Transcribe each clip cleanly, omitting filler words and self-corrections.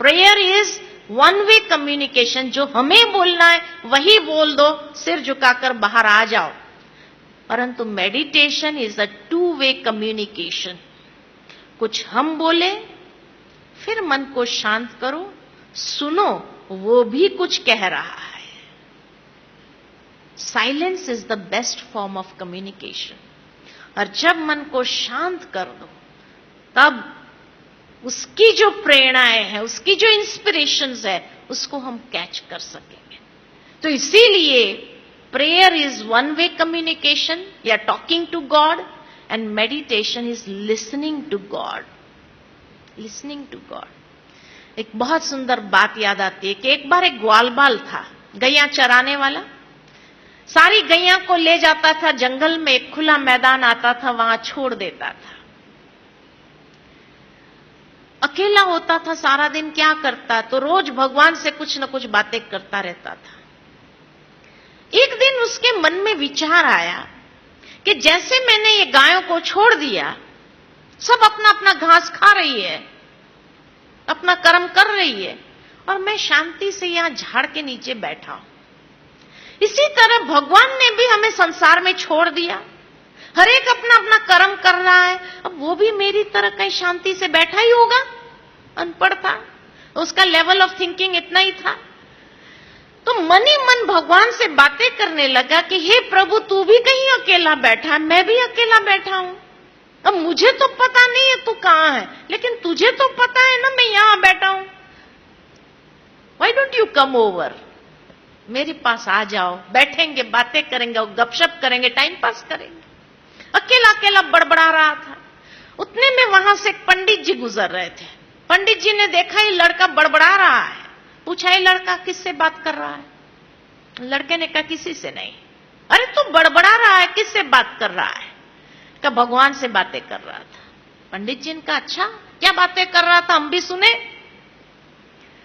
Prayer is one way communication, जो हमें बोलना है वही बोल दो, सिर झुकाकर बाहर आ जाओ। परंतु meditation is a two way communication. कुछ हम बोले, फिर मन को शांत करो, सुनो वो भी कुछ कह रहा है। Silence is the best form of communication. और जब मन को शांत कर दो, तब उसकी जो प्रेरणाएं हैं, उसकी जो इंस्पिरेशंस है, उसको हम कैच कर सकेंगे। तो इसीलिए prayer is one way communication या talking to God, and meditation is listening to God. Listening to God. एक बहुत सुंदर बात याद आती है कि एक बार एक ग्वालबाल था, गैया चराने वाला। सारी गैया को ले जाता था जंगल में, एक खुला मैदान आता था, वहां छोड़ देता था। अकेला होता था, सारा दिन क्या करता, तो रोज भगवान से कुछ न कुछ बातें करता रहता था। एक दिन उसके मन में विचार आया कि जैसे मैंने ये गायों को छोड़ दिया, सब अपना अपना घास खा रही है, अपना कर्म कर रही है, और मैं शांति से यहां झाड़ के नीचे बैठा हूं। इसी तरह भगवान ने भी हमें संसार में छोड़ दिया, हर एक अपना अपना कर्म कर रहा है। अब वो भी मेरी तरह कहीं शांति से बैठा ही होगा, अनपढ़ था, उसका लेवल ऑफ थिंकिंग इतना ही था। तो मन ही मन भगवान से बातें करने लगा कि हे प्रभु, तू भी कहीं अकेला बैठा है, मैं भी अकेला बैठा हूं। अब मुझे तो पता नहीं है तू कहां है, लेकिन तुझे तो पता है ना मैं यहां बैठा हूं। Why don't you come over, मेरे पास आ जाओ, बैठेंगे, बातें करेंगे, गपशप करेंगे, टाइम पास करेंगे। अकेला अकेला बड़बड़ा रहा था। उतने में वहां से एक पंडित जी गुजर रहे थे। पंडित जी ने देखा ये लड़का बड़बड़ा रहा है, पूछा ये लड़का किससे बात कर रहा है। लड़के ने कहा किसी से नहीं। अरे तू बड़बड़ा रहा है, किससे बात कर रहा है? कहा भगवान से बातें कर रहा था। पंडित जी ने कहा अच्छा, क्या बातें कर रहा था, हम भी सुने।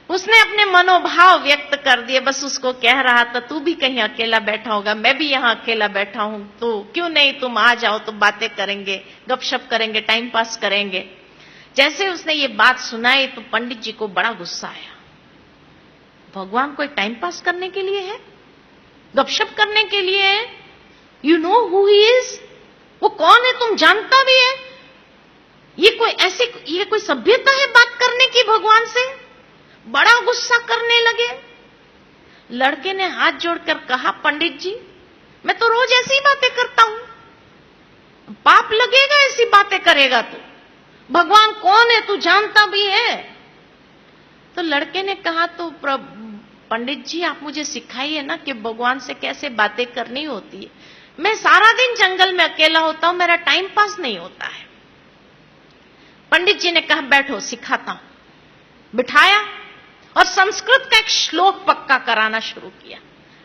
उसने अपने मनोभाव व्यक्त कर दिए, बस उसको कह रहा था तू भी कहीं अकेला बैठा होगा, मैं भी यहां अकेला बैठा हूं, तो क्यों नहीं तुम आ जाओ, तो बातें करेंगे, गपशप करेंगे, टाइम पास करेंगे। जैसे उसने ये बात सुनाई तो पंडित जी को बड़ा गुस्सा आया। भगवान कोई टाइम पास करने के लिए है, गपशप करने के लिए है? You know who he is, वो कौन है तुम जानता भी है? ये कोई सभ्यता है बात करने की भगवान से? बड़ा गुस्सा करने लगे। लड़के ने हाथ जोड़कर कहा पंडित जी, मैं तो रोज ऐसी बातें करता हूं, पाप लगेगा ऐसी बातें करेगा तू। भगवान कौन है तू जानता भी है? तो लड़के ने कहा तो पंडित जी आप मुझे सिखाइए ना कि भगवान से कैसे बातें करनी होती है। मैं सारा दिन जंगल में अकेला होता हूं, मेरा टाइम पास नहीं होता है। पंडित जी ने कहा बैठो सिखाता हूं। बिठाया और संस्कृत का एक श्लोक पक्का कराना शुरू किया।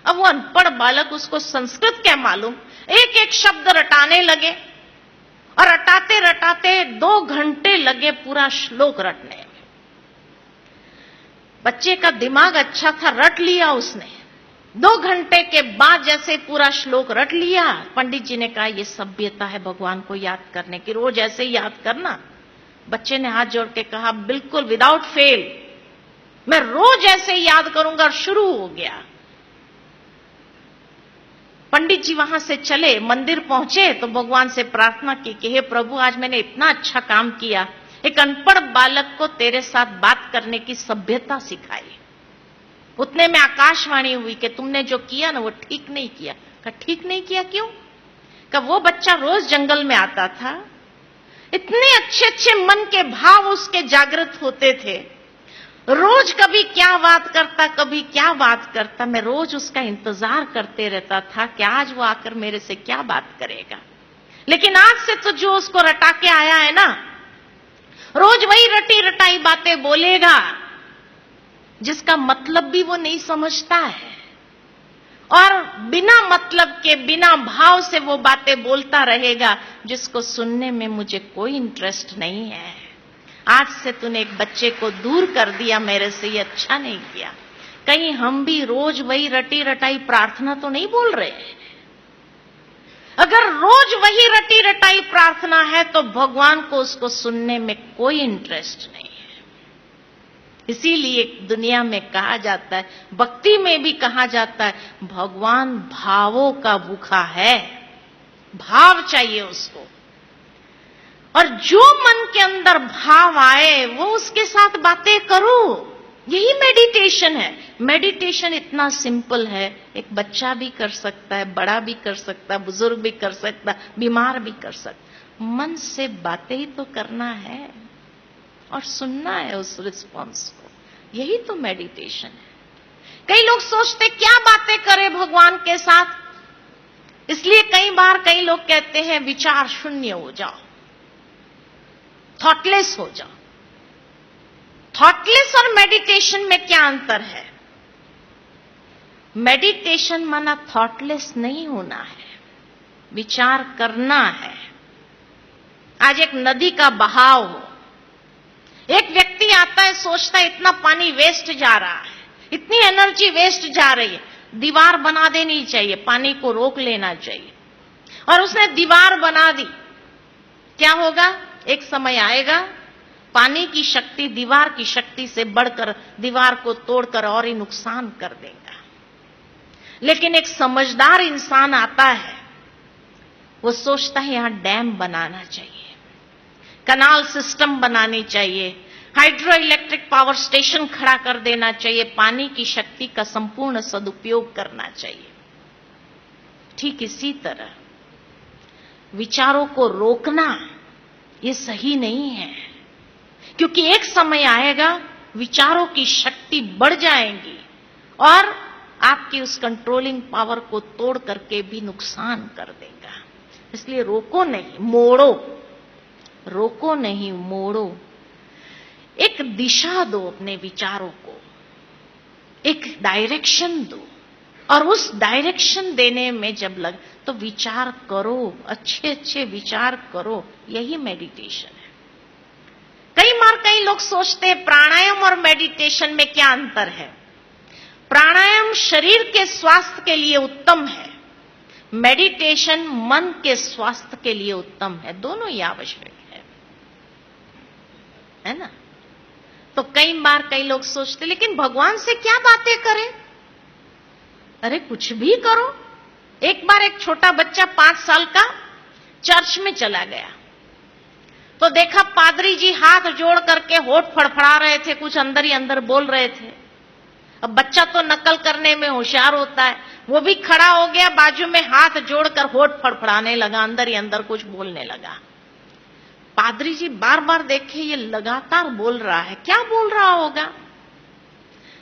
अब वो अनपढ़ बालक, उसको संस्कृत क्या मालूम, एक एक शब्द रटाने लगे और रटाते रटाते 2 घंटे लगे पूरा श्लोक रटने में। बच्चे का दिमाग अच्छा था, रट लिया उसने। 2 घंटे के बाद जैसे पूरा श्लोक रट लिया, पंडित जी ने कहा यह सभ्यता है भगवान को याद करने की, रोज ऐसे ही याद करना। बच्चे ने हाथ जोड़ के कहा बिल्कुल विदाउट फेल, मैं रोज ऐसे याद करूंगा। और शुरू हो गया। पंडित जी वहां से चले, मंदिर पहुंचे तो भगवान से प्रार्थना की कि हे प्रभु, आज मैंने इतना अच्छा काम किया, एक अनपढ़ बालक को तेरे साथ बात करने की सभ्यता सिखाई। उतने में आकाशवाणी हुई कि तुमने जो किया ना वो ठीक नहीं किया। कहा ठीक नहीं किया क्यों? कहा वो बच्चा रोज जंगल में आता था, इतने अच्छे अच्छे मन के भाव उसके जागृत होते थे, रोज कभी क्या बात करता, कभी क्या बात करता। मैं रोज उसका इंतजार करते रहता था कि आज वो आकर मेरे से क्या बात करेगा। लेकिन आज से तो जो उसको रटा के आया है ना, रोज वही रटी रटाई बातें बोलेगा, जिसका मतलब भी वो नहीं समझता है, और बिना मतलब के, बिना भाव से वो बातें बोलता रहेगा, जिसको सुनने में मुझे कोई इंटरेस्ट नहीं है। आज से तूने एक बच्चे को दूर कर दिया मेरे से, ये अच्छा नहीं किया। कहीं हम भी रोज वही रटी रटाई प्रार्थना तो नहीं बोल रहे हैं? अगर रोज वही रटी रटाई प्रार्थना है तो भगवान को उसको सुनने में कोई इंटरेस्ट नहीं है। इसीलिए दुनिया में कहा जाता है, भक्ति में भी कहा जाता है, भगवान भावों का भूखा है। भाव चाहिए उसको, और जो मन के अंदर भाव आए वो उसके साथ बातें करो। यही मेडिटेशन है। मेडिटेशन इतना सिंपल है, एक बच्चा भी कर सकता है, बड़ा भी कर सकता है, बुजुर्ग भी कर सकता है, बीमार भी कर सकता है। मन से बातें ही तो करना है और सुनना है उस रिस्पॉन्स को। यही तो मेडिटेशन है। कई लोग सोचते क्या बातें करें भगवान के साथ, इसलिए कई बार कई लोग कहते हैं विचार शून्य हो जाओ, थॉटलेस हो जाओ। थॉटलेस और मेडिटेशन में क्या अंतर है? मेडिटेशन माना थॉटलेस नहीं होना है, विचार करना है। आज एक नदी का बहाव हो, एक व्यक्ति आता है, सोचता है इतना पानी वेस्ट जा रहा है, इतनी एनर्जी वेस्ट जा रही है, दीवार बना देनी चाहिए, पानी को रोक लेना चाहिए। और उसने दीवार बना दी, क्या होगा? एक समय आएगा पानी की शक्ति दीवार की शक्ति से बढ़कर दीवार को तोड़कर और ही नुकसान कर देगा। लेकिन एक समझदार इंसान आता है, वो सोचता है यहां डैम बनाना चाहिए, कनाल सिस्टम बनानी चाहिए, हाइड्रो इलेक्ट्रिक पावर स्टेशन खड़ा कर देना चाहिए, पानी की शक्ति का संपूर्ण सदुपयोग करना चाहिए। ठीक इसी तरह विचारों को रोकना ये सही नहीं है, क्योंकि एक समय आएगा विचारों की शक्ति बढ़ जाएगी और आपकी उस कंट्रोलिंग पावर को तोड़ करके भी नुकसान कर देगा। इसलिए रोको नहीं, मोड़ो। रोको नहीं, मोड़ो। एक दिशा दो अपने विचारों को, एक डायरेक्शन दो, और उस डायरेक्शन देने में जब लग तो विचार करो, अच्छे अच्छे विचार करो। यही मेडिटेशन है। कई बार कई लोग सोचते हैं प्राणायाम और मेडिटेशन में क्या अंतर है। प्राणायाम शरीर के स्वास्थ्य के लिए उत्तम है, मेडिटेशन मन के स्वास्थ्य के लिए उत्तम है। दोनों ही आवश्यक है ना। तो कई बार कई लोग सोचते लेकिन भगवान से क्या बातें करें? अरे कुछ भी करो। एक बार एक छोटा बच्चा 5 साल का चर्च में चला गया, तो देखा पादरी जी हाथ जोड़ करके होठ फड़फड़ा रहे थे, कुछ अंदर ही अंदर बोल रहे थे। अब बच्चा तो नकल करने में होशियार होता है, वो भी खड़ा हो गया, बाजू में हाथ जोड़कर होठ फड़फड़ाने लगा, अंदर ही अंदर कुछ बोलने लगा। पादरी जी बार बार देखे ये लगातार बोल रहा है, क्या बोल रहा होगा।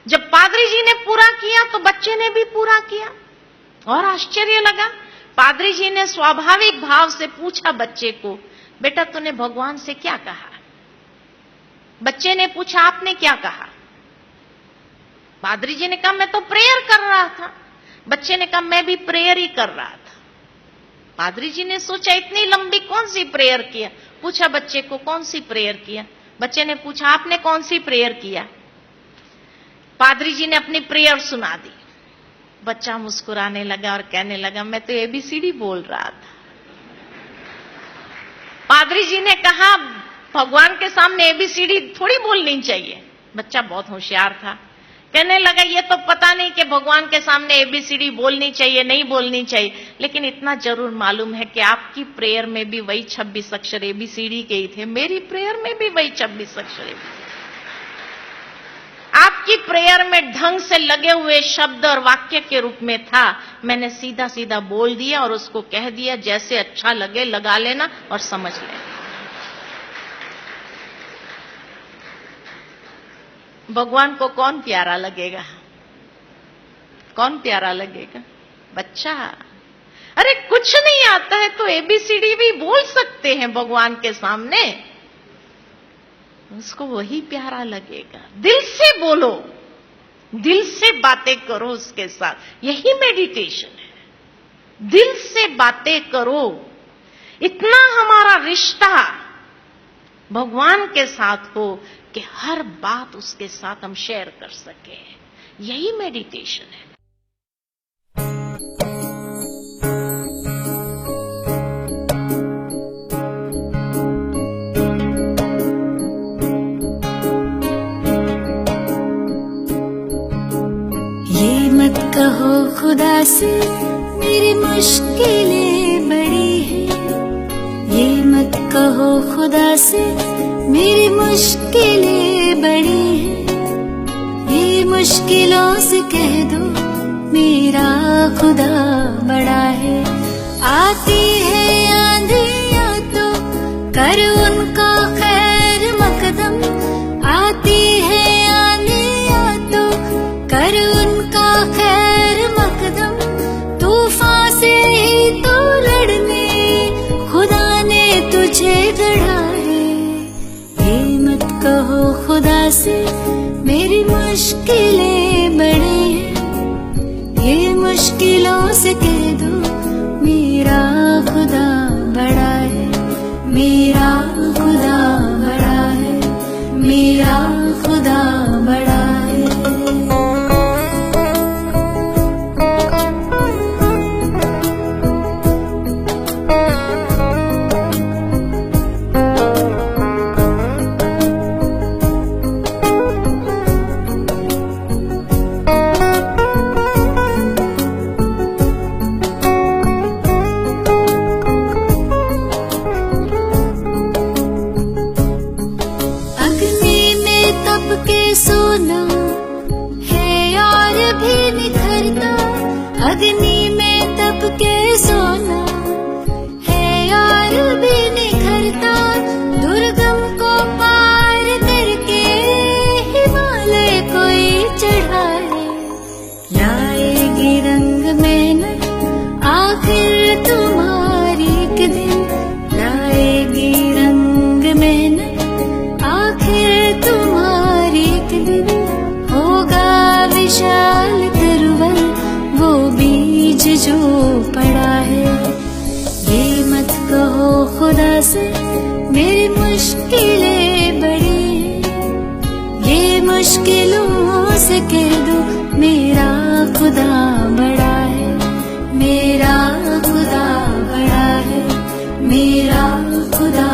जब पादरी जी ने पूरा किया तो बच्चे ने भी पूरा किया, और आश्चर्य लगा। पादरी जी ने स्वाभाविक भाव से पूछा बच्चे को, बेटा तूने भगवान से क्या कहा? बच्चे ने पूछा आपने क्या कहा? पादरी जी ने कहा मैं तो प्रेयर कर रहा था। बच्चे ने कहा मैं भी प्रेयर ही कर रहा था। पादरी जी ने सोचा इतनी लंबी कौन सी प्रेयर किया, पूछा बच्चे को कौन सी प्रेयर किया। बच्चे ने पूछा आपने कौन सी प्रेयर किया? पादरी जी ने अपनी प्रेयर सुना दी। बच्चा मुस्कुराने लगा और कहने लगा मैं तो एबीसीडी बोल रहा था। पादरी जी ने कहा भगवान के सामने एबीसीडी थोड़ी बोलनी चाहिए। बच्चा बहुत होशियार था, कहने लगा ये तो पता नहीं कि भगवान के सामने एबीसीडी बोलनी चाहिए नहीं बोलनी चाहिए, लेकिन इतना जरूर मालूम है कि आपकी प्रेयर में भी वही 26 अक्षर एबीसीडी के ही थे, मेरी प्रेयर में भी वही 26 अक्षर। आपकी प्रेयर में ढंग से लगे हुए शब्द और वाक्य के रूप में था, मैंने सीधा सीधा बोल दिया और उसको कह दिया जैसे अच्छा लगे लगा लेना और समझ लेना। भगवान को कौन प्यारा लगेगा? कौन प्यारा लगेगा? बच्चा। अरे कुछ नहीं आता है तो एबीसीडी भी बोल सकते हैं भगवान के सामने, उसको वही प्यारा लगेगा। दिल से बोलो, दिल से बातें करो उसके साथ, यही मेडिटेशन है। दिल से बातें करो, इतना हमारा रिश्ता भगवान के साथ हो कि हर बात उसके साथ हम शेयर कर सके, यही मेडिटेशन है। कहो खुदा से मेरी मुश्किलें बड़ी हैं, ये मुश्किलों से कह दो मेरा खुदा बड़ा है। आती है आंधियाँ तो कर उनका खैर मकदम, आती है आंधियाँ तो कर उनका खैर मकदम, तूफान से ही तो लड़ने खुदा ने तुझे गढ़ा है। ये मत कहो खुदा से मेरी मुश्किलें बड़ी हैं, ये मुश्किलों से कह दो मेरा खुदा बड़ा है, मेरा खुदा बड़ा है, मेरा खुदा बड़ा है। के सोना है और भी निखरता, अग्नि में तप के सोना है और भी निखरता, दुर्गम को पार करके हिमालय कोई चढ़ाए, लाएगी रंग मेहनत आखिर तुम्हारी एक दिन, लाएगी रंग मेहनत आखिर तुम्हारी एक दिन, होगा विशाल तरुवन वो बीज जो पड़ा है। ये मत कहो खुदा से मेरी मुश्किलें बड़ी हैं, ये मुश्किलों से कह दो मेरा खुदा बड़ा है, मेरा खुदा बड़ा है, मेरा खुदा